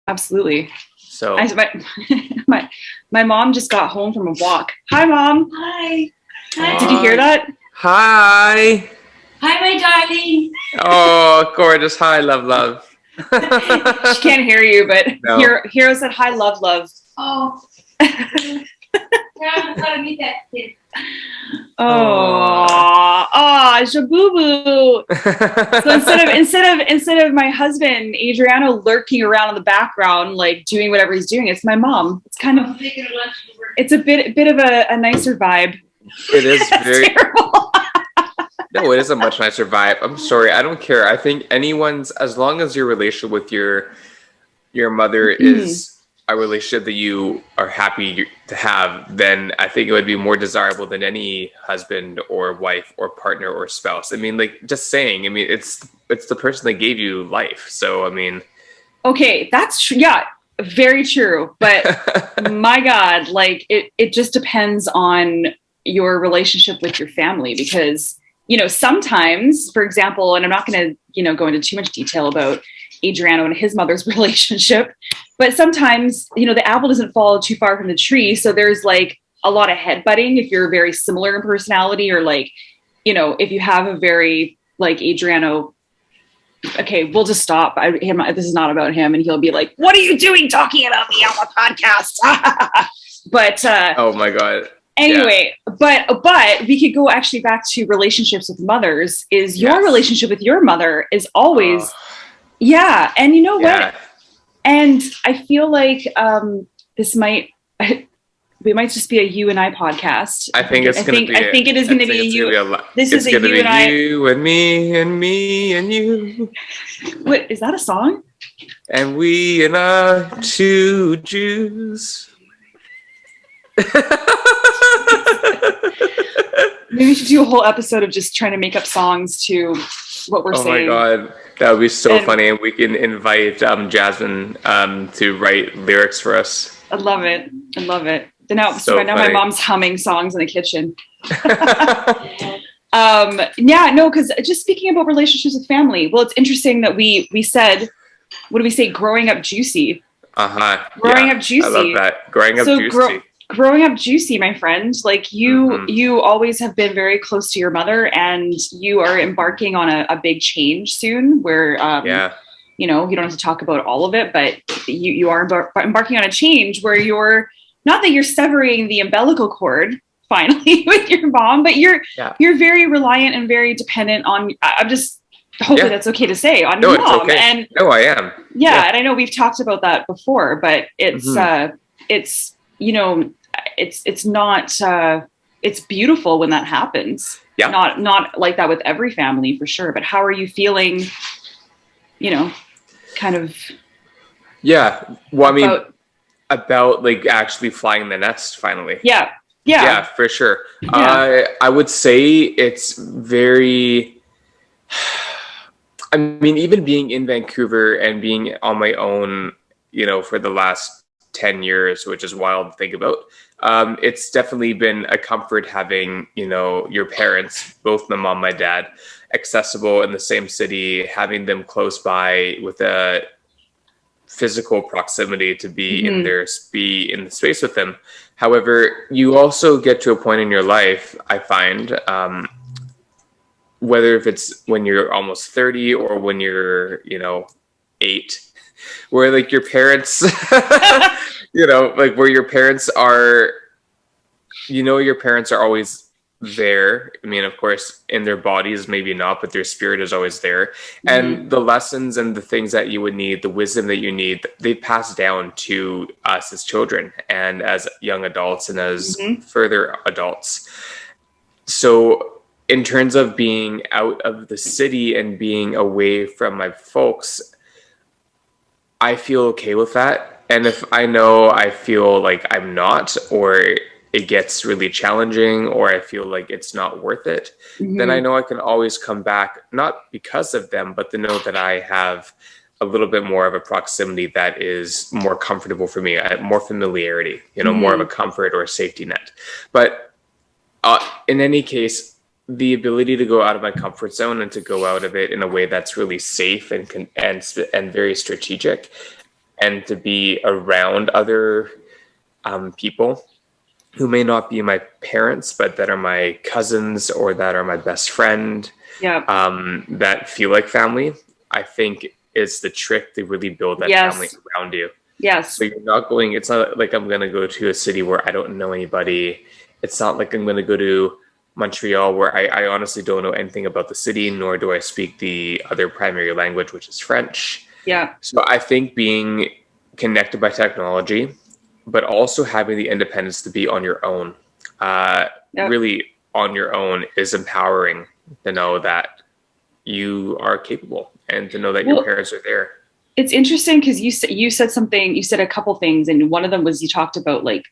Absolutely. So My mom just got home from a walk. Hi, Mom. Hi. Did you hear that? Hi. Hi, my darling. Oh, gorgeous. Hi, love. She can't hear you, but No. Hiiro said hi, love. Oh. Yeah, I gotta meet that kid. Jabubu. So instead of my husband Adriano lurking around in the background, like doing whatever he's doing, it's my mom. It's kind of it's a bit of a nicer vibe. It is very terrible. No, it is a much nicer vibe. I'm sorry, I don't care. I think anyone's, as long as your relationship with your mother is a relationship that you are happy to have, then I think it would be more desirable than any husband or wife or partner or spouse. I mean, like, just saying, I mean, it's the person that gave you life. So, I mean. Okay, that's true. Yeah, very true. But my God, like, it just depends on your relationship with your family because, you know, sometimes, for example, and I'm not going to, you know, go into too much detail about Adriano and his mother's relationship, but sometimes, you know, the apple doesn't fall too far from the tree. So there's like a lot of headbutting if you're very similar in personality, or like, you know, if you have a very like Adriano, okay, we'll just stop. This is not about him. And he'll be like, what are you doing talking about me on the podcast? But oh my God. Anyway, yeah. but we could go actually back to relationships with mothers. Is your relationship with your mother is always yeah. And you know what? And I feel like we might just be a you and I podcast. I think it is going to be a you. This is a you and I. You and me and you. What is that a song? And we and our two Jews. Maybe we should do a whole episode of just trying to make up songs to what we're saying. Oh my God, that would be so funny. And we can invite Jasmine to write lyrics for us. I love it. Then now my mom's humming songs in the kitchen. Because just speaking about relationships with family, well, it's interesting that we said, what do we say? Growing up Jewcy. Growing up Jewcy. I love that. Growing up Jewcy. Growing up Jewcy, my friend, like you always have been very close to your mother, and you are embarking on a big change soon where, you know, you don't have to talk about all of it, but you are embarking on a change where you're, not that you're severing the umbilical cord finally with your mom, but you're very reliant and very dependent on, I'm just hoping that's okay to say, on your mom. Okay. And no, I am. Yeah. And I know we've talked about that before, but it's, you know, it's not, it's beautiful when that happens. Yeah. Not like that with every family for sure. But how are you feeling, you know, kind of. Yeah. Well, I mean, about like actually flying the nest finally. Yeah. Yeah, for sure. Yeah. I would say it's very, I mean, even being in Vancouver and being on my own, you know, for the last 10 years, which is wild to think about. It's definitely been a comfort having, you know, your parents, both my mom, my dad, accessible in the same city, having them close by with a physical proximity to be in the space with them. However, you also get to a point in your life, I find, whether if it's when you're almost 30 or when you're, you know, 8, where like your parents, you know, like where your parents are, you know, your parents are always there. I mean, of course, in their bodies, maybe not, but their spirit is always there. And the lessons and the things that you would need, the wisdom that you need, they pass down to us as children and as young adults and as further adults. So in terms of being out of the city and being away from my folks, I feel okay with that. And if I know I feel like I'm not, or it gets really challenging, or I feel like it's not worth it, then I know I can always come back, not because of them, but to know that I have a little bit more of a proximity that is more comfortable for me, more familiarity, you know, more of a comfort or a safety net. But in any case, the ability to go out of my comfort zone and to go out of it in a way that's really safe and very strategic and to be around other people who may not be my parents, but that are my cousins or that are my best friend, that feel like family, I think is the trick to really build that family around you. Yes. So you're not going, it's not like I'm going to go to a city where I don't know anybody. It's not like I'm going to go to Montreal where I honestly don't know anything about the city, nor do I speak the other primary language, which is French. Yeah. So I think being connected by technology, but also having the independence to be on your own, really on your own, is empowering to know that you are capable and to know that your parents are there. It's interesting because you said a couple things, and one of them was you talked about like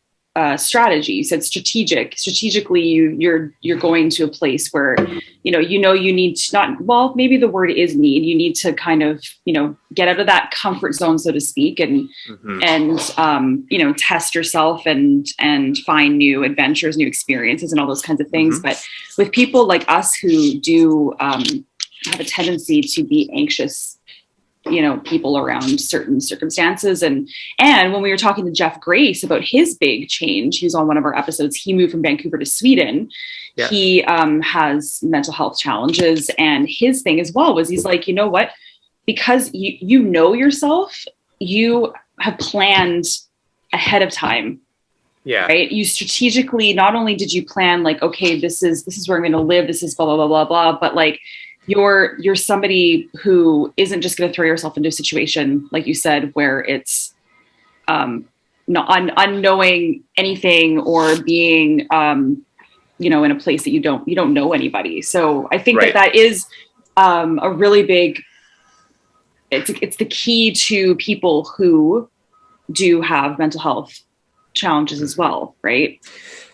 strategy. You said strategically you're going to a place where you need to maybe the word is need. You need to kind of get out of that comfort zone, so to speak, and test yourself and find new adventures, new experiences, and all those kinds of things. But with people like us who do have a tendency to be anxious people around certain circumstances. And when we were talking to Jeff Grace about his big change, he was on one of our episodes, he moved from Vancouver to Sweden. Yeah. He has mental health challenges. And his thing as well was he's like, you know what, because you know yourself, you have planned ahead of time. Yeah. Right. You strategically, not only did you plan like, okay, this is where I'm going to live. This is blah, blah, blah, blah, blah. But like, you're somebody who isn't just going to throw yourself into a situation, like you said, where it's not unknowing anything or being, in a place that you don't know anybody. So I think that is a really big, it's the key to people who do have mental health challenges as well. Right.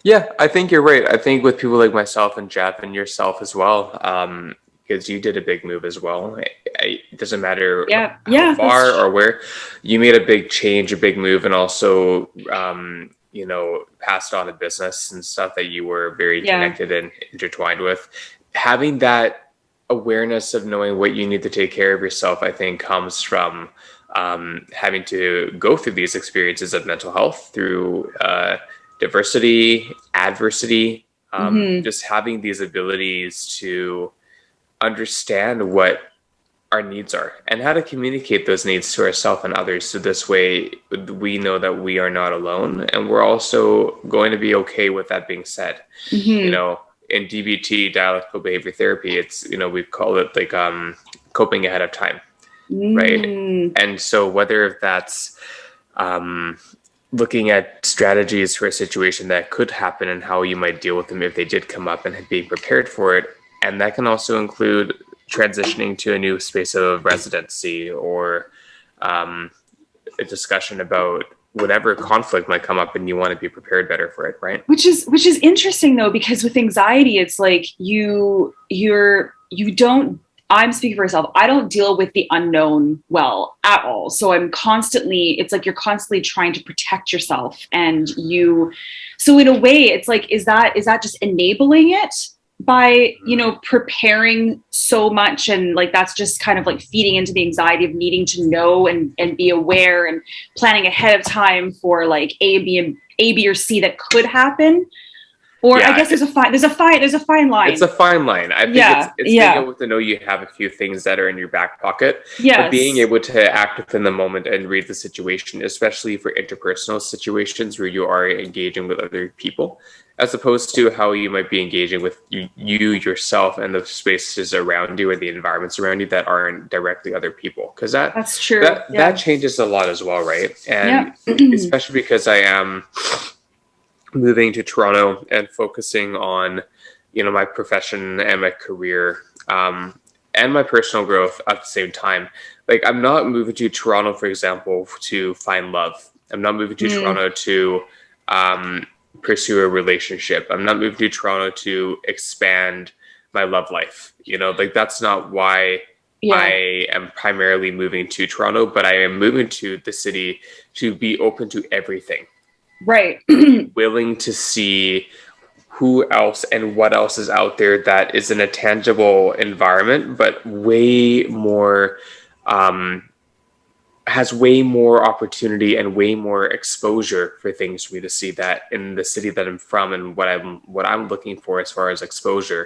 Yeah, I think you're right. I think with people like myself and Jeff and yourself as well, because you did a big move as well. It doesn't matter how far or where. You made a big change, a big move, and also, passed on a business and stuff that you were very connected and intertwined with. Having that awareness of knowing what you need to take care of yourself, I think, comes from having to go through these experiences of mental health through diversity, adversity, just having these abilities to understand what our needs are and how to communicate those needs to ourselves and others. So this way we know that we are not alone, and we're also going to be okay with that being said. In DBT, dialectical behavior therapy, it's, we call it like coping ahead of time. Right. And so whether that's looking at strategies for a situation that could happen and how you might deal with them if they did come up, and being prepared for it. And that can also include transitioning to a new space of residency or a discussion about whatever conflict might come up, and you want to be prepared better for it, right? Which is interesting though, because with anxiety, it's like you don't. I'm speaking for myself. I don't deal with the unknown well at all. So it's like you're constantly trying to protect yourself, and so in a way, it's like, is that just enabling it? By preparing so much, and like that's just kind of like feeding into the anxiety of needing to know and be aware and planning ahead of time for like A, B, or C that could happen. Or I guess there's a fine line. It's a fine line. I think it's being able to know you have a few things that are in your back pocket. But being able to act within the moment and read the situation, especially for interpersonal situations where you are engaging with other people, as opposed to how you might be engaging with you yourself and the spaces around you or the environments around you that aren't directly other people. Because that's true. That changes a lot as well, right? And especially because I am moving to Toronto and focusing on, my profession and my career and my personal growth at the same time. Like, I'm not moving to Toronto, for example, to find love. I'm not moving to Toronto to pursue a relationship. I'm not moving to Toronto to expand my love life. That's not why I am primarily moving to Toronto, but I am moving to the city to be open to everything. Right. Willing to see who else and what else is out there that is in a tangible environment, but way more has has way more opportunity and way more exposure for things for me to see that in the city that I'm from, and what I'm looking for as far as exposure.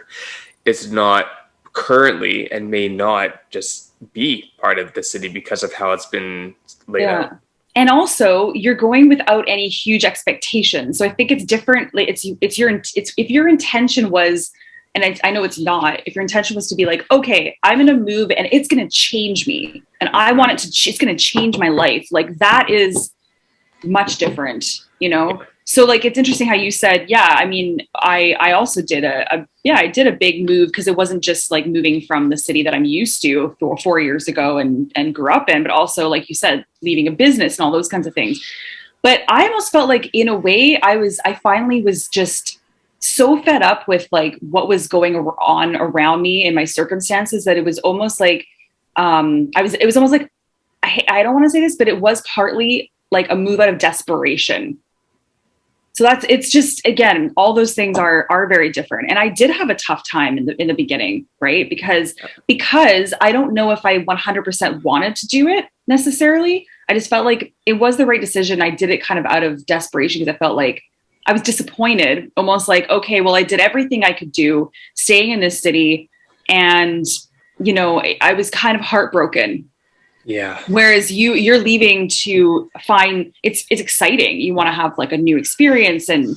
It's not currently and may not just be part of the city because of how it's been laid out. And also, you're going without any huge expectations. So I think it's different. Like, it's if your intention was, and I know it's not, if your intention was to be like, okay, I'm going to move and it's going to change me, and I want it to, it's going to change my life. Like, that is much different, you know? So like, it's interesting how you said, yeah, I mean, I also did I did a big move, because it wasn't just like moving from the city that I'm used to 4 years ago and grew up in, but also, like you said, leaving a business and all those kinds of things. But I almost felt like, in a way, I finally was just so fed up with like what was going on around me in my circumstances, that it was almost like, it was almost like, I don't want to say this, but it was partly like a move out of desperation. So it's just, again, all those things are very different. And I did have a tough time in the beginning, right? Because I don't know if I 100% wanted to do it necessarily. I just felt like it was the right decision. I did it kind of out of desperation, because I felt like I was disappointed, almost like, okay, well, I did everything I could do staying in this city. And, you know, I was kind of heartbroken. Yeah. Whereas you're leaving to find, it's exciting. You want to have like a new experience, and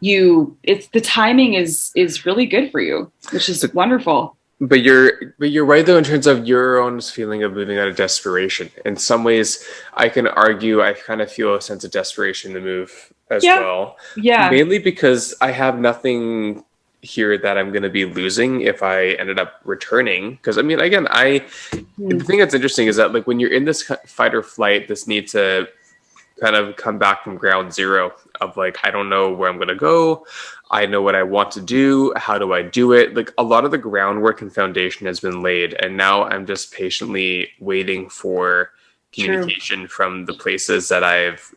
it's the timing is really good for you, which is wonderful. But you're right though, in terms of your own feeling of moving out of desperation. In some ways, I can argue I kind of feel a sense of desperation to move as well. Yeah. Mainly because I have nothing here that I'm going to be losing if I ended up returning. Because I mean, again, the thing that's interesting is that like when you're in this fight or flight, this need to kind of come back from ground zero of like, I don't know where I'm going to go. I know what I want to do. How do I do it? Like, a lot of the groundwork and foundation has been laid, and now I'm just patiently waiting for communication from the places that I've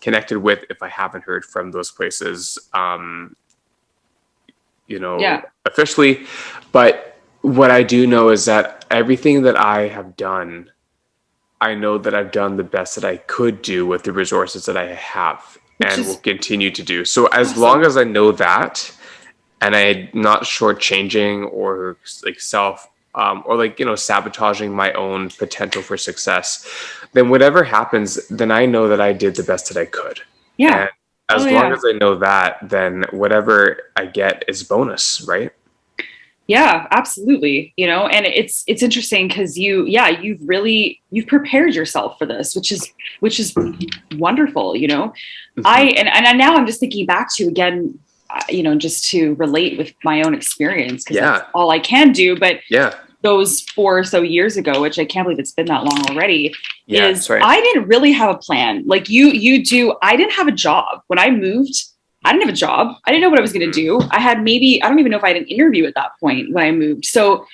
connected with, if I haven't heard from those places officially. But what I do know is that everything that I have done, I know that I've done the best that I could do with the resources that I have, and will continue to do. So as long as I know that, and I'm not shortchanging or like or like, you know, sabotaging my own potential for success, then whatever happens, then I know that I did the best that I could. Yeah. And as long as I know that, then whatever I get is bonus, right? Yeah, absolutely. You know, and it's interesting because you've prepared yourself for this, which is wonderful. You know, and now I'm just thinking back to, again, you know, just to relate with my own experience, because that's all I can do. But those 4 or so years ago, which I can't believe it's been that long already, I didn't really have a plan. Like you do. I didn't have a job when I moved. I didn't have a job. I didn't know what I was going to do. I had I don't even know if I had an interview at that point when I moved. So,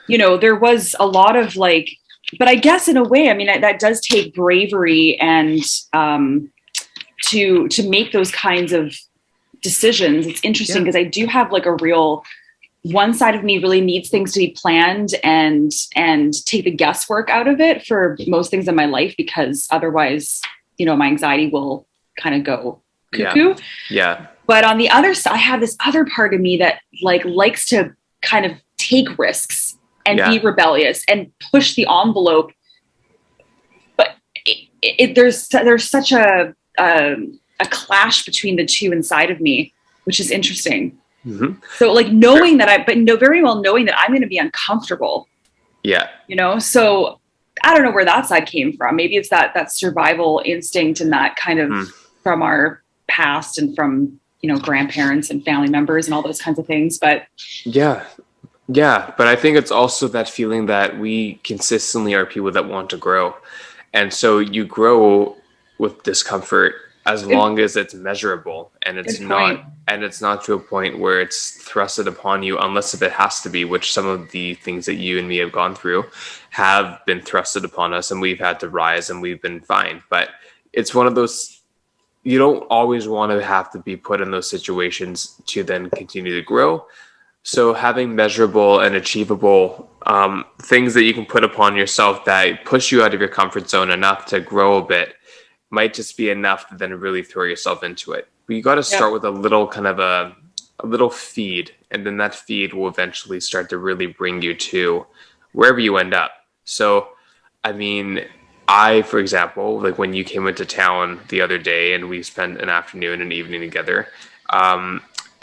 you know, there was a lot of like, but I guess in a way, I mean, that does take bravery and to make those kinds of decisions. It's interesting because I do have like a real, one side of me really needs things to be planned and take the guesswork out of it for most things in my life, because otherwise, you know, my anxiety will kind of go cuckoo. Yeah. But on the other side, I have this other part of me that like likes to kind of take risks and be rebellious and push the envelope. But there's such a clash between the two inside of me, which is interesting. Mm-hmm. So like knowing that very well knowing that I'm going to be uncomfortable. Yeah. You know, so I don't know where that side came from. Maybe it's that survival instinct and that kind of from our past and from, you know, grandparents and family members and all those kinds of things. But but I think it's also that feeling that we consistently are people that want to grow, and so you grow with discomfort as long as it's measurable, and it's not to a point where it's thrusted upon you, unless if it has to be, which some of the things that you and me have gone through have been thrusted upon us, and we've had to rise and we've been fine. But it's one of those, you don't always want to have to be put in those situations to then continue to grow. So having measurable and achievable things that you can put upon yourself that push you out of your comfort zone enough to grow a bit might just be enough to then really throw yourself into it. But you got to start with a little kind of a little feed, and then that feed will eventually start to really bring you to wherever you end up. So, I mean, for example, like when you came into town the other day and we spent an afternoon and evening together,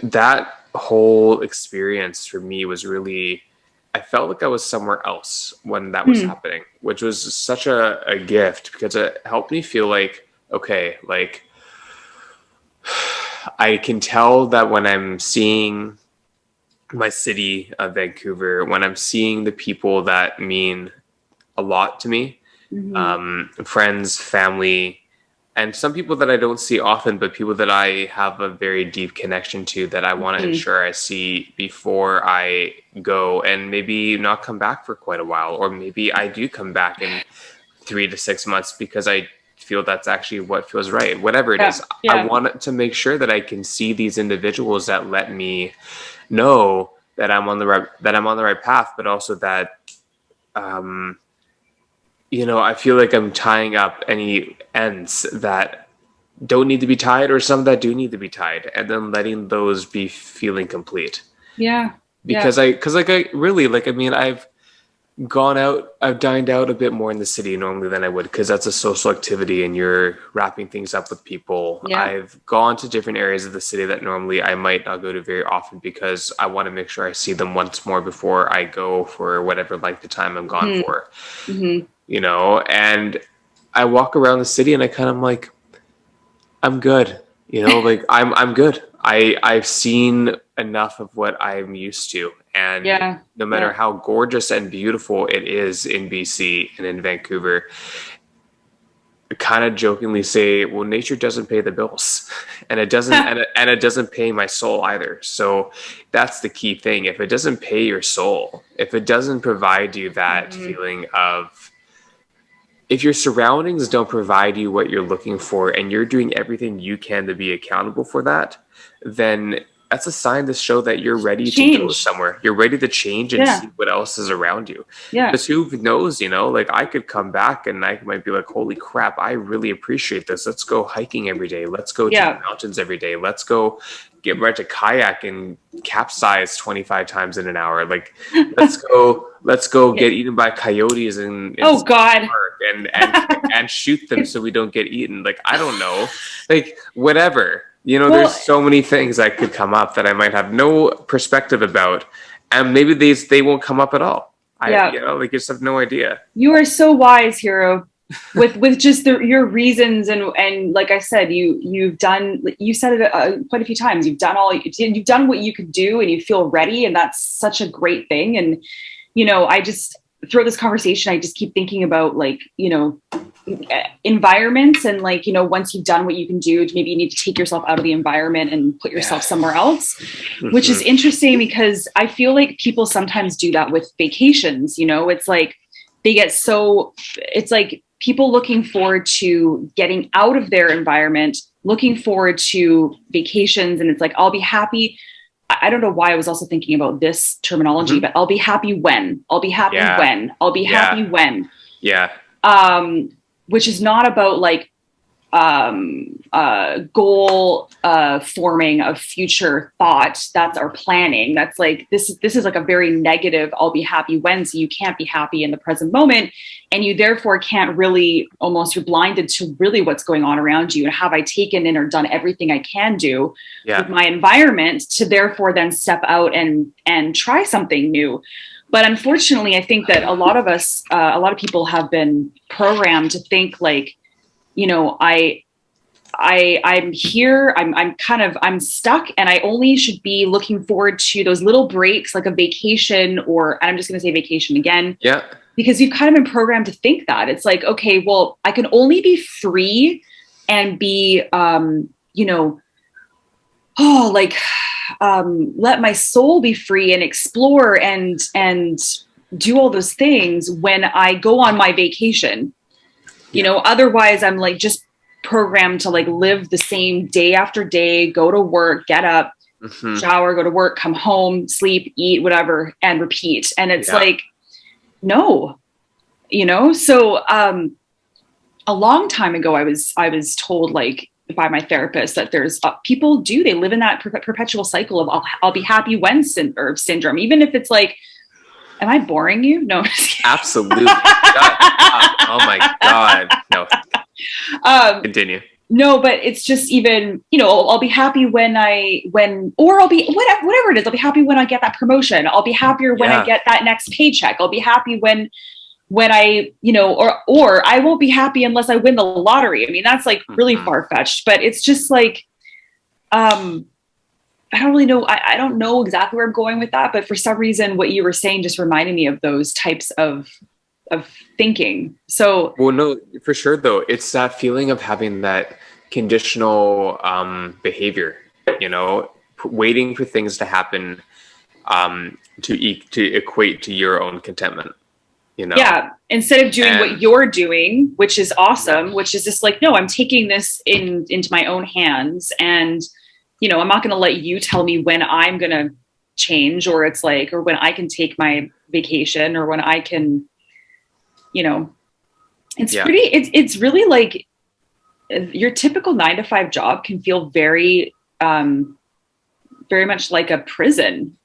that whole experience for me was really, I felt like I was somewhere else when that was happening, which was such a gift because it helped me feel like, okay, like I can tell that when I'm seeing my city of Vancouver, when I'm seeing the people that mean a lot to me, friends, family, and some people that I don't see often, but people that I have a very deep connection to that I want to ensure I see before I go and maybe not come back for quite a while. Or maybe I do come back in 3 to 6 months because I feel that's actually what feels right. Whatever it is, I want to make sure that I can see these individuals that let me know that I'm on the right path, but also that, I feel like I'm tying up any ends that don't need to be tied or some that do need to be tied, and then letting those be feeling complete. Yeah. Because I've dined out a bit more in the city normally than I would, because that's a social activity and you're wrapping things up with people. Yeah. I've gone to different areas of the city that normally I might not go to very often because I want to make sure I see them once more before I go for whatever length of time I'm gone for. And I walk around the city and I kind of like, I'm good, like I'm good. I've seen enough of what I'm used to. And no matter how gorgeous and beautiful it is in BC and in Vancouver, I kind of jokingly say, well, nature doesn't pay the bills, and it doesn't, and it doesn't pay my soul either. So that's the key thing. If it doesn't pay your soul, if it doesn't provide you that feeling of, if your surroundings don't provide you what you're looking for and you're doing everything you can to be accountable for that, then that's a sign to show that you're ready to go somewhere. You're ready to change and see what else is around you. Yeah. Because who knows, like I could come back and I might be like, holy crap, I really appreciate this. Let's go hiking every day. Let's go to the mountains every day. Let's go rent a kayak and capsize 25 times in an hour. Like, let's go get eaten by coyotes in oh God, park and shoot them so we don't get eaten. Like, I don't know, like whatever. There's so many things that could come up that I might have no perspective about, and maybe they won't come up at all. I just have no idea. You are so wise, Hiiro, with just your reasons and like I said, you said it quite a few times. You've done what you could do, and you feel ready, and that's such a great thing. And I just throughout this conversation, I just keep thinking about environments and once you've done what you can do, maybe you need to take yourself out of the environment and put yourself somewhere else, which is interesting because I feel like people sometimes do that with vacations. It's like it's like people looking forward to getting out of their environment, looking forward to vacations, and it's like, I'll be happy. I don't know why I was also thinking about this terminology, but I'll be happy when, I'll be happy when, I'll be happy when. Yeah. Which is not about goal forming of future thought. That's our planning. That's like, this is like a very negative, I'll be happy when, so you can't be happy in the present moment. And you therefore can't really, almost you're blinded to really what's going on around you. And have I taken in or done everything I can do with my environment to therefore then step out and try something new? But unfortunately, I think that a lot of us, a lot of people have been programmed to think like, I'm here, I'm stuck, and I only should be looking forward to those little breaks, like a vacation, and I'm just going to say vacation again. Yeah. Because you've kind of been programmed to think that. It's like, okay, well, I can only be free and be, let my soul be free and explore and do all those things when I go on my vacation. Otherwise I'm like just programmed to like live the same day after day, go to work, get up, shower, go to work, come home, sleep, eat, whatever, and repeat. And it's like, no, so a long time ago, I was told, like, by my therapist, that there's people they live in that perpetual cycle of I'll be happy when syndrome, even if it's like, am I boring you? No. Absolutely. Oh my God. No. Continue. No, but it's just even, I'll be happy or I'll be whatever it is. I'll be happy when I get that promotion. I'll be happier when I get that next paycheck. I'll be happy when I, or I won't be happy unless I win the lottery. I mean, that's like really far-fetched, but it's just like, I don't really know. I don't know exactly where I'm going with that, but for some reason, what you were saying just reminded me of those types of thinking. So, well, no, for sure though, it's that feeling of having that conditional behavior, waiting for things to happen to equate to your own contentment. Yeah. Instead of doing what you're doing, which is awesome, which is just like, no, I'm taking this into my own hands, and I'm not going to let you tell me when I'm going to change, or it's like, or when I can take my vacation, or when I can, it's really like your typical 9-to-5 job can feel very, very much like a prison.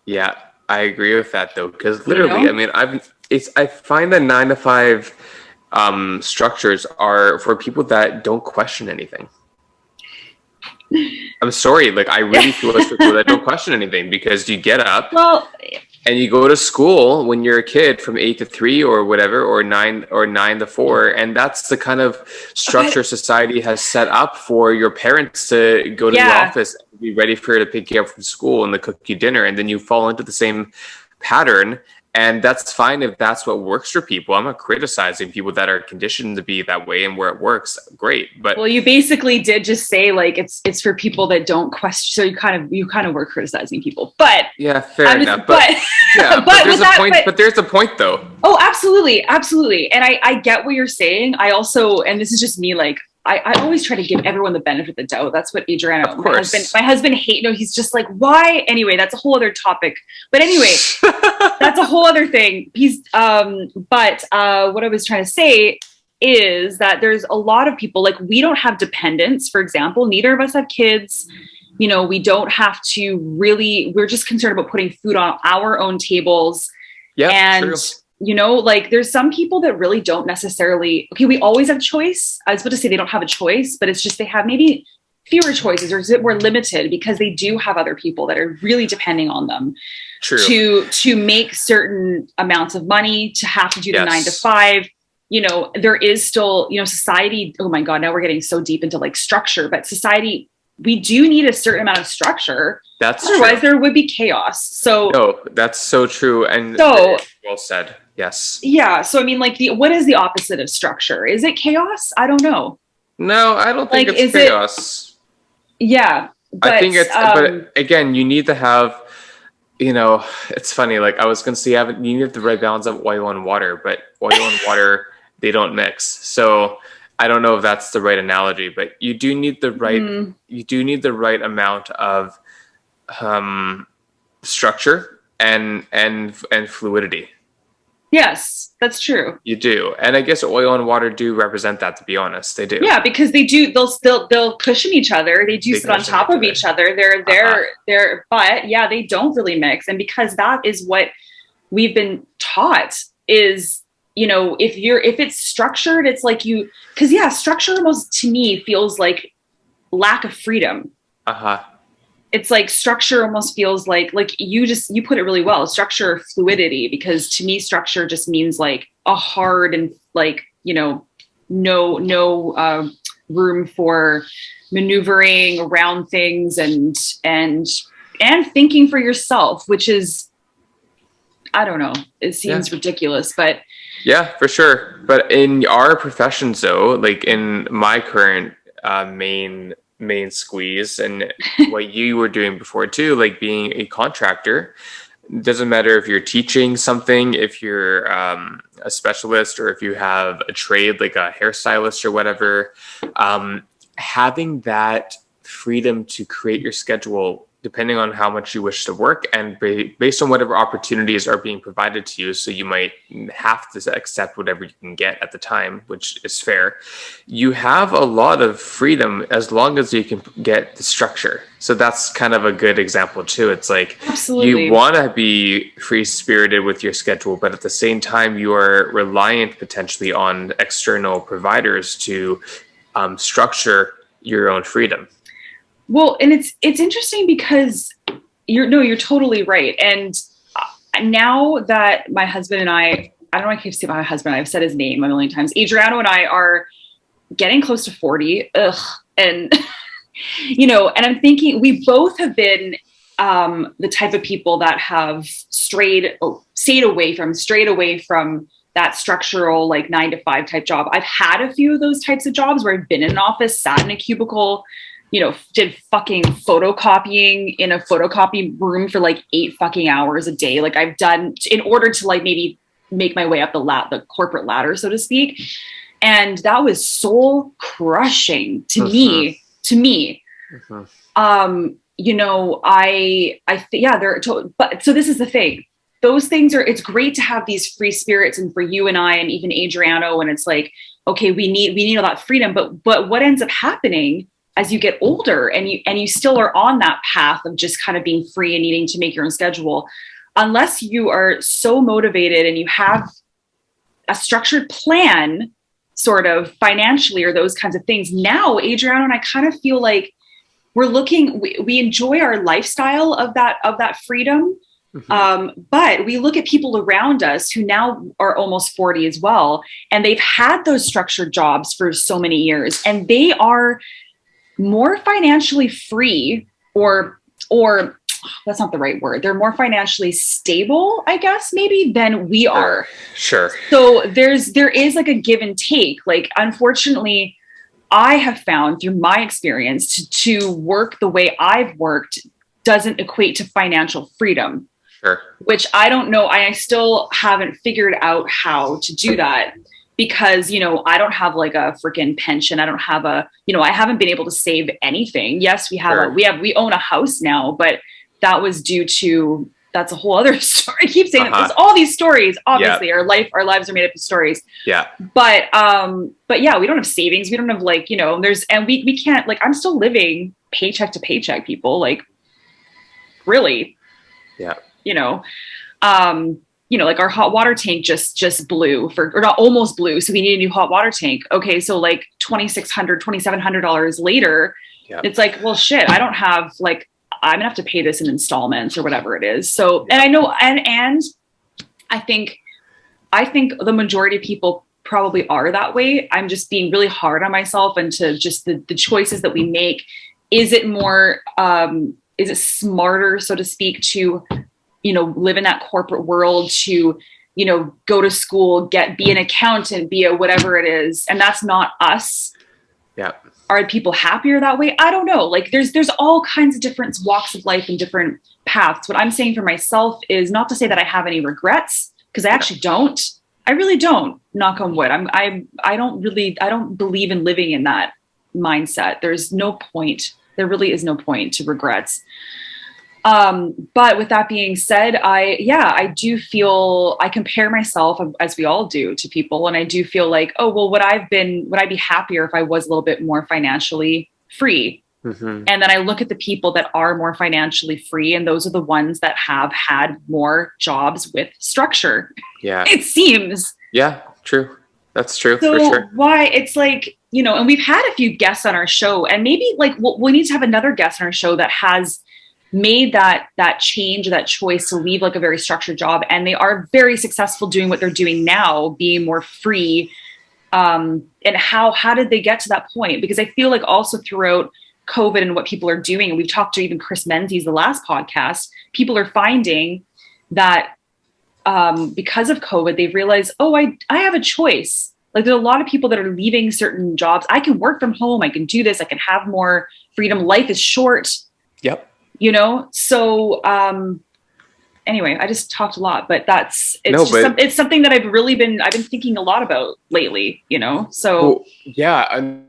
Yeah, I agree with that though. Cause literally, I mean, I find that 9-to-5 structures are for people that don't question anything. I'm sorry, like I really feel it's for people that don't question anything, because you get up and you go to school when you're a kid from 8 to 3 or whatever, or 9 to 4, and that's the kind of structure society has set up for your parents to go to the office and be ready for you to pick you up from school and to cook you dinner, and then you fall into the same pattern. And that's fine if that's what works for people. I'm not criticizing people that are conditioned to be that way and where it works. Great. But you basically did just say like it's for people that don't question. So you kind of were criticizing people. But yeah, fair enough. But there's a point. But there's a point though. Oh, absolutely, absolutely. And I get what you're saying. I also, and this is just me, like I always try to give everyone the benefit of the doubt. That's what Adriano, my husband he's just like, why? Anyway, that's a whole other topic. But anyway, that's a whole other thing. But what I was trying to say is that there's a lot of people, like, we don't have dependents, for example. Neither of us have kids. We don't have to really, we're just concerned about putting food on our own tables. Yeah, and true. Like there's some people that really don't necessarily, we always have choice. I was about to say they don't have a choice, but it's just they have maybe fewer choices, or is it more limited because they do have other people that are really depending on them to make certain amounts of money, to have to do the 9 to 5. There is still, society. Oh my God, now we're getting so deep into like structure, but society, we do need a certain amount of structure. Otherwise there would be chaos. So no, that's so true. And well said. Yes. Yeah. So I mean, like what is the opposite of structure? Is it chaos? I don't know. No, I don't think it's chaos. But I think it's, but again, you need to have, it's funny. Like I was going to say, you need the right balance of oil and water, but oil and water, they don't mix. So I don't know if that's the right analogy, but you do need the right, amount of structure and fluidity. Yes, that's true. You do. And I guess oil and water do represent that, to be honest. They do. Yeah, because they do, they'll cushion each other. They sit on top of each other. They're but yeah, they don't really mix. And because that is what we've been taught is, if it's structured, it's like structure almost to me feels like lack of freedom. It's like structure almost feels like you put it really well, structure, fluidity, because to me, structure just means like a hard and like, no room for maneuvering around things and thinking for yourself, which is, I don't know, it seems ridiculous, but yeah, for sure. But in our professions though, like in my current main squeeze, and what you were doing before too, like being a contractor, doesn't matter if you're teaching something, if you're a specialist, or if you have a trade like a hairstylist or whatever, having that freedom to create your schedule depending on how much you wish to work and based on whatever opportunities are being provided to you. So you might have to accept whatever you can get at the time, which is fair. You have a lot of freedom as long as you can get the structure. So that's kind of a good example too. It's like, Absolutely. you want to be free spirited with your schedule, but at the same time, you are reliant potentially on external providers to structure your own freedom. Well, and it's interesting because you're totally right. And now that my husband and I don't know, I can't say my husband, I've said his name a million times. Adriano and I are getting close to 40. And, and I'm thinking we both have been the type of people that have strayed away from that structural, like 9-to-5 type job. I've had a few of those types of jobs where I've been in an office, sat in a cubicle, did fucking photocopying in a photocopy room for like 8 fucking hours a day. Like I've done in order to like maybe make my way up the corporate ladder, so to speak. And that was soul crushing to me. Mm-hmm. But so this is the thing. Those things it's great to have these free spirits, and for you and I, and even Adriano, and it's like, okay, we need all that freedom. But what ends up happening as you get older and you still are on that path of just kind of being free and needing to make your own schedule, unless you are so motivated and you have a structured plan sort of financially or those kinds of things. Now, Adriano and I kind of feel like we enjoy our lifestyle of that freedom. Mm-hmm. But we look at people around us who now are almost 40 as well, and they've had those structured jobs for so many years, and they are more financially free, or that's not the right word. They're more financially stable, I guess, maybe, than we are. Sure. So there is like a give and take. Like, unfortunately, I have found through my experience to work the way I've worked doesn't equate to financial freedom. Sure. Which I don't know. I still haven't figured out how to do that. Because, I don't have like a freaking pension. I don't have I haven't been able to save anything. Yes, we own a house now, but that was due to, that's a whole other story. I keep saying there's all these stories, obviously. Yeah. Our lives are made up of stories. Yeah. But yeah, we don't have savings. We don't have like, we can't, like, I'm still living paycheck to paycheck, people, like, really. Yeah. Like our hot water tank just blew or not almost blew. So we need a new hot water tank. Okay. So like $2,600, $2,700 later, It's like, well, shit, I don't have like, I'm gonna have to pay this in installments or whatever it is. So, and I know, and I think the majority of people probably are that way. I'm just being really hard on myself and to just the choices that we make. Is it more, is it smarter, so to speak, to, live in that corporate world, to, go to school, be an accountant, be a whatever it is. And that's not us. Yeah. Are people happier that way? I don't know. Like there's all kinds of different walks of life and different paths. What I'm saying for myself is not to say that I have any regrets, because I actually don't. I really don't, knock on wood. I don't believe in living in that mindset. There's no point. There really is no point to regrets. But with that being said, I do feel, I compare myself, as we all do, to people. And I do feel like, oh, well, would I be happier if I was a little bit more financially free? Mm-hmm. And then I look at the people that are more financially free, and those are the ones that have had more jobs with structure. Yeah. It seems. Yeah, true. That's true. So for sure. Why it's like, and we've had a few guests on our show, and maybe like we need to have another guest on our show that has made that change, that choice to leave like a very structured job, and they are very successful doing what they're doing now, being more free. And how did they get to that point? Because I feel like also throughout COVID and what people are doing, and we've talked to even Chris Menzies, the last podcast, people are finding that because of COVID, they've realized, oh, I have a choice. Like there's a lot of people that are leaving certain jobs. I can work from home. I can do this. I can have more freedom. Life is short. Yep. So anyway, I just talked a lot, but it's something that I've been thinking a lot about lately, so. Well, yeah. And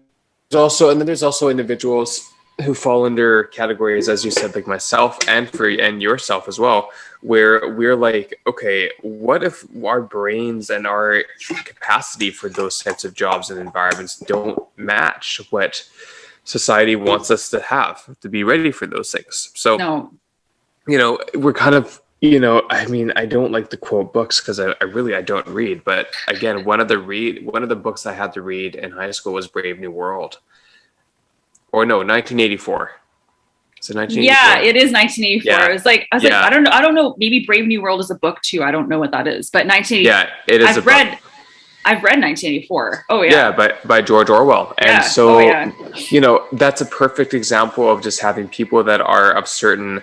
there's also individuals who fall under categories, as you said, like myself and yourself as well, where we're like, okay, what if our brains and our capacity for those types of jobs and environments don't match what society wants us to have to be ready for those things? So, No. We're kind of, I mean, I don't like to quote books because I don't read. But again, one of the books I had to read in high school was Brave New World. Or no, 1984. So 1984. Yeah, it is 1984. Yeah. I was like, I don't know. Maybe Brave New World is a book too. I don't know what that is. But 1984. Yeah, it is. I've read 1984. Oh yeah. Yeah, by George Orwell. And so, that's a perfect example of just having people that are of certain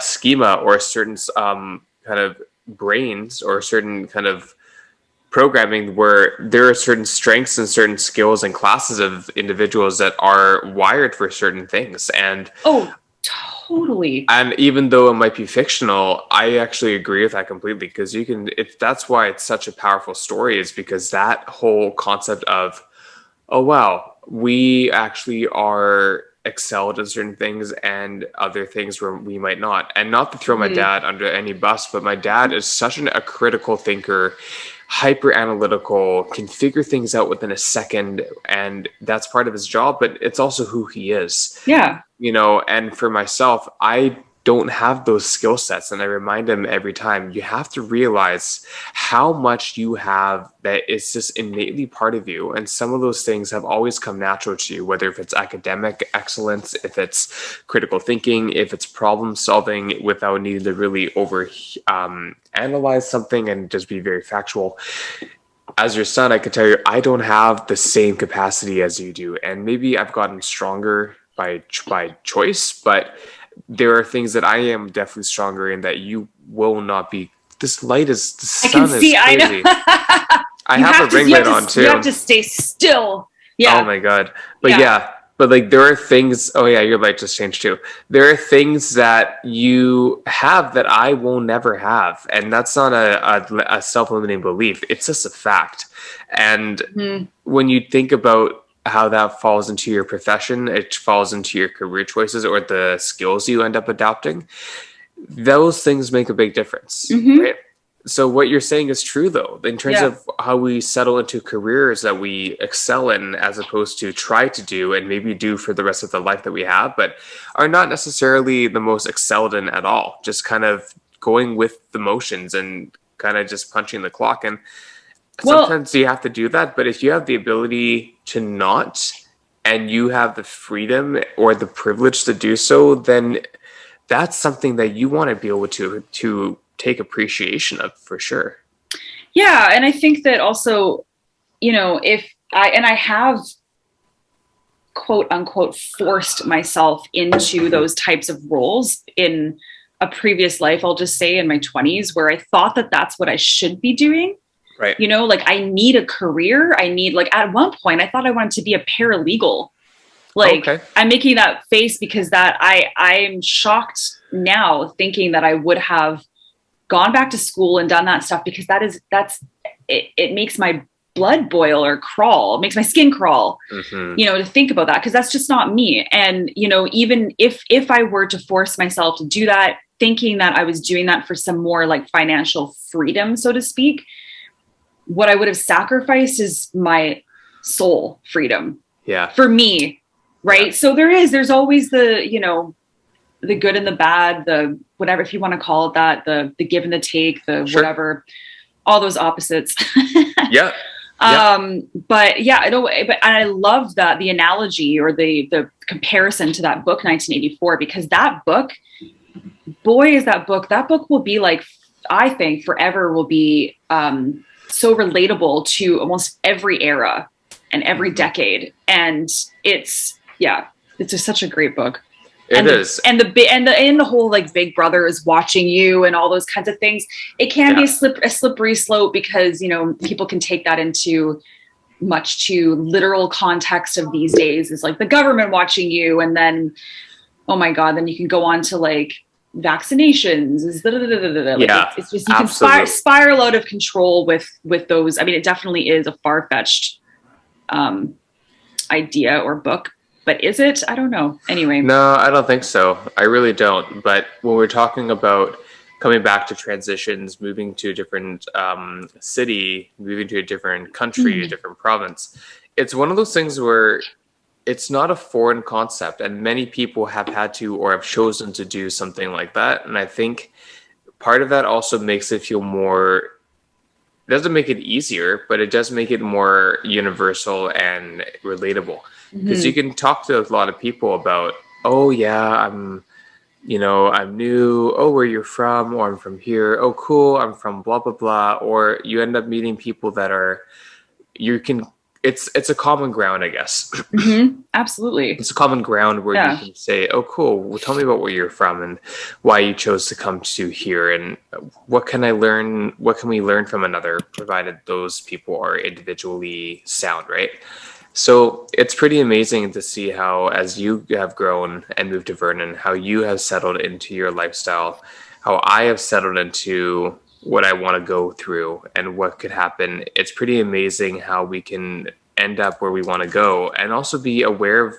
schema or certain kind of brains or certain kind of programming where there are certain strengths and certain skills and classes of individuals that are wired for certain things. And totally. And even though it might be fictional, I actually agree with that completely, because that's why it's such a powerful story, is because that whole concept of, oh wow, we actually are excelled in certain things and other things where we might not. And not to throw my dad under any bus, but my dad is such a critical thinker, hyper analytical, can figure things out within a second, and that's part of his job, but it's also who he is. Yeah. And for myself, I don't have those skill sets, and I remind him every time, you have to realize how much you have that it's just innately part of you, and some of those things have always come natural to you, whether if it's academic excellence, if it's critical thinking, if it's problem solving without needing to really analyze something and just be very factual. As your son, I can tell you, I don't have the same capacity as you do, and maybe I've gotten stronger by choice, but there are things that I am definitely stronger in that you will not be. This light is, the sun is crazy. I know. I have a ring light on too. You have to stay still. Yeah. Oh my God. But like there are things, oh yeah, your light just changed too. There are things that you have that I will never have. And that's not a self-limiting belief. It's just a fact. And when you think about how that falls into your profession, it falls into your career choices or the skills you end up adopting, those things make a big difference, right? So what you're saying is true, though, in terms of how we settle into careers that we excel in, as opposed to try to do and maybe do for the rest of the life that we have, but are not necessarily the most excelled in at all, just kind of going with the motions and kind of just punching the clock. And sometimes you have to do that, but if you have the ability to not, and you have the freedom or the privilege to do so, then that's something that you want to be able to take appreciation of, for sure. Yeah. And I think that also, if I have quote unquote forced myself into those types of roles in a previous life, I'll just say in my 20s, where I thought that that's what I should be doing. Right. Like I need a career. I need, like, at one point I thought I wanted to be a paralegal. Like, I'm making that face because that I'm shocked now thinking that I would have gone back to school and done that stuff, because it makes my blood boil or crawl, it makes my skin crawl, to think about that, because that's just not me. And, even if I were to force myself to do that, thinking that I was doing that for some more like financial freedom, so to speak, what I would have sacrificed is my soul freedom. Yeah. For me. Right. Yeah. So there's always the good and the bad, the whatever, if you want to call it that, the give and the take, the whatever, all those opposites. Yeah. But I love that, the analogy or the comparison to that book, 1984, because that book will be like, I think forever will be, so relatable to almost every era and every decade. And it's just such a great book. It is. And the whole like Big Brother is watching you and all those kinds of things. It can be a slippery slope, because, people can take that into much too literal context of these days. It's like the government watching you. And then, oh my God, then you can go on to like vaccinations. It's just, you can spiral out of control with those. I mean, it definitely is a far-fetched idea or book. But is it? I don't know. Anyway. No, I don't think so. I really don't. But when we're talking about coming back to transitions, moving to a different city, moving to a different country, a different province, it's one of those things where it's not a foreign concept, and many people have had to or have chosen to do something like that. And I think part of that also makes it feel more, it doesn't make it easier, but it does make it more universal and relatable. Because you can talk to a lot of people about, oh yeah, I'm new. Oh, where you're from, or I'm from here. Oh, cool, I'm from blah blah blah. Or you end up meeting people that are, you can. It's a common ground, I guess. Absolutely, it's a common ground where you can say, oh, cool. Well, tell me about where you're from and why you chose to come to here, and what can I learn? What can we learn from another, provided those people are individually sound, right? So it's pretty amazing to see how, as you have grown and moved to Vernon, how you have settled into your lifestyle, how I have settled into what I want to go through and what could happen. It's pretty amazing how we can end up where we want to go, and also be aware of,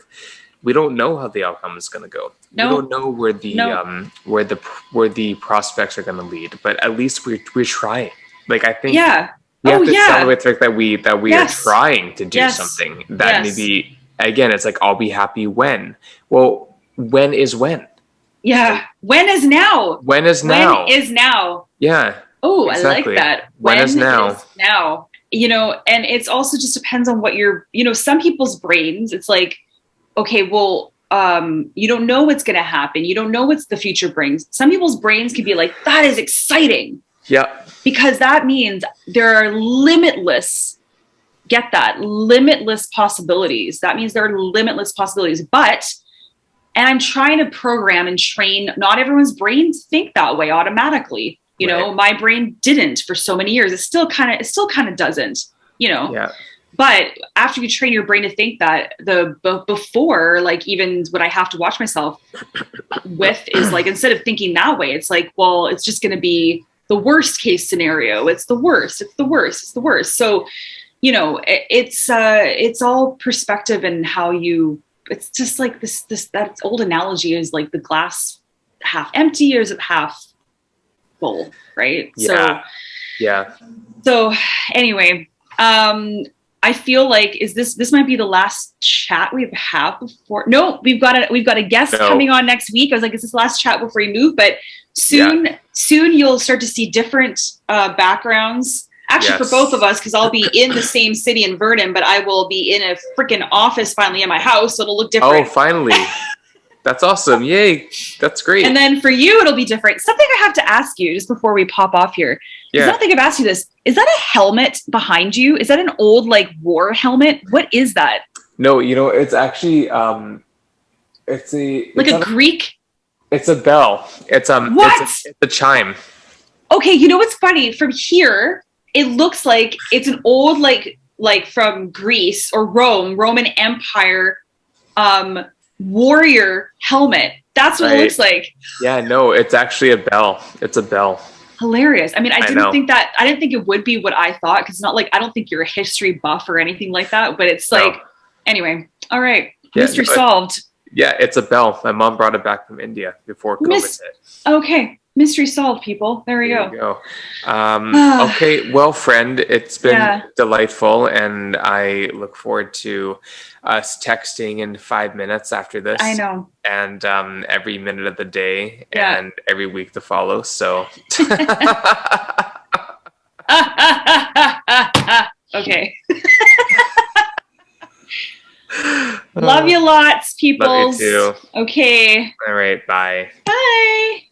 we don't know how the outcome is going to go. No. We don't know where the where the prospects are going to lead, but at least we're trying. Like, I think we have to celebrate the fact that we are trying to do something that maybe, again, it's like, I'll be happy when. Well, when is when? Yeah. When is now? When is now? When is now? Yeah. Oh, exactly. I like that. When is now? Is now. And it's also just depends on what some people's brains, it's like, okay, well, you don't know what's going to happen. You don't know what the future brings. Some people's brains could be like, that is exciting. Yeah. Because that means there are limitless possibilities. That means there are limitless possibilities. And I'm trying to program and train, not everyone's brains think that way automatically. You know, my brain didn't for so many years. It still kind of doesn't, Yeah. But after you train your brain to think that, before, like, even what I have to watch myself with is like, instead of thinking that way, it's like, well, it's just going to be the worst case scenario. It's the worst. It's the worst. It's the worst. So, it's all perspective and how you, it's just like that old analogy is like the glass half empty or is it half full, right? Yeah. So anyway, I feel like this might be the last chat we've had before. No, we've got a guest coming on next week. I was like, is this the last chat before you move? But soon you'll start to see different backgrounds. Actually, for both of us, because I'll be in the same city in Vernon, but I will be in a freaking office finally in my house, so it'll look different. Oh, finally. That's awesome. Yay. That's great. And then for you, it'll be different. Something I have to ask you just before we pop off here. I don't think I've asked you this. Is that a helmet behind you? Is that an old, like, war helmet? What is that? No, it's actually, it's a Greek? It's a bell. It's it's a chime. Okay, you know what's funny? From here, it looks like it's an old, like from Greece or Roman Empire, warrior helmet. That's what it looks like. Yeah, no, it's actually a bell. It's a bell. Hilarious. I mean, I didn't think it would be what I thought, because it's not like, I don't think you're a history buff or anything like that, but it's like, anyway, all right. Mystery solved. Yeah, it's a bell. My mom brought it back from India before COVID hit. Okay. Mystery solved, people. There we go. Okay. Well, friend, it's been delightful, and I look forward to us texting in 5 minutes after this. I know. And every minute of the day and every week to follow. So. Okay. Love you lots, people. Love you too. Okay. All right. Bye. Bye.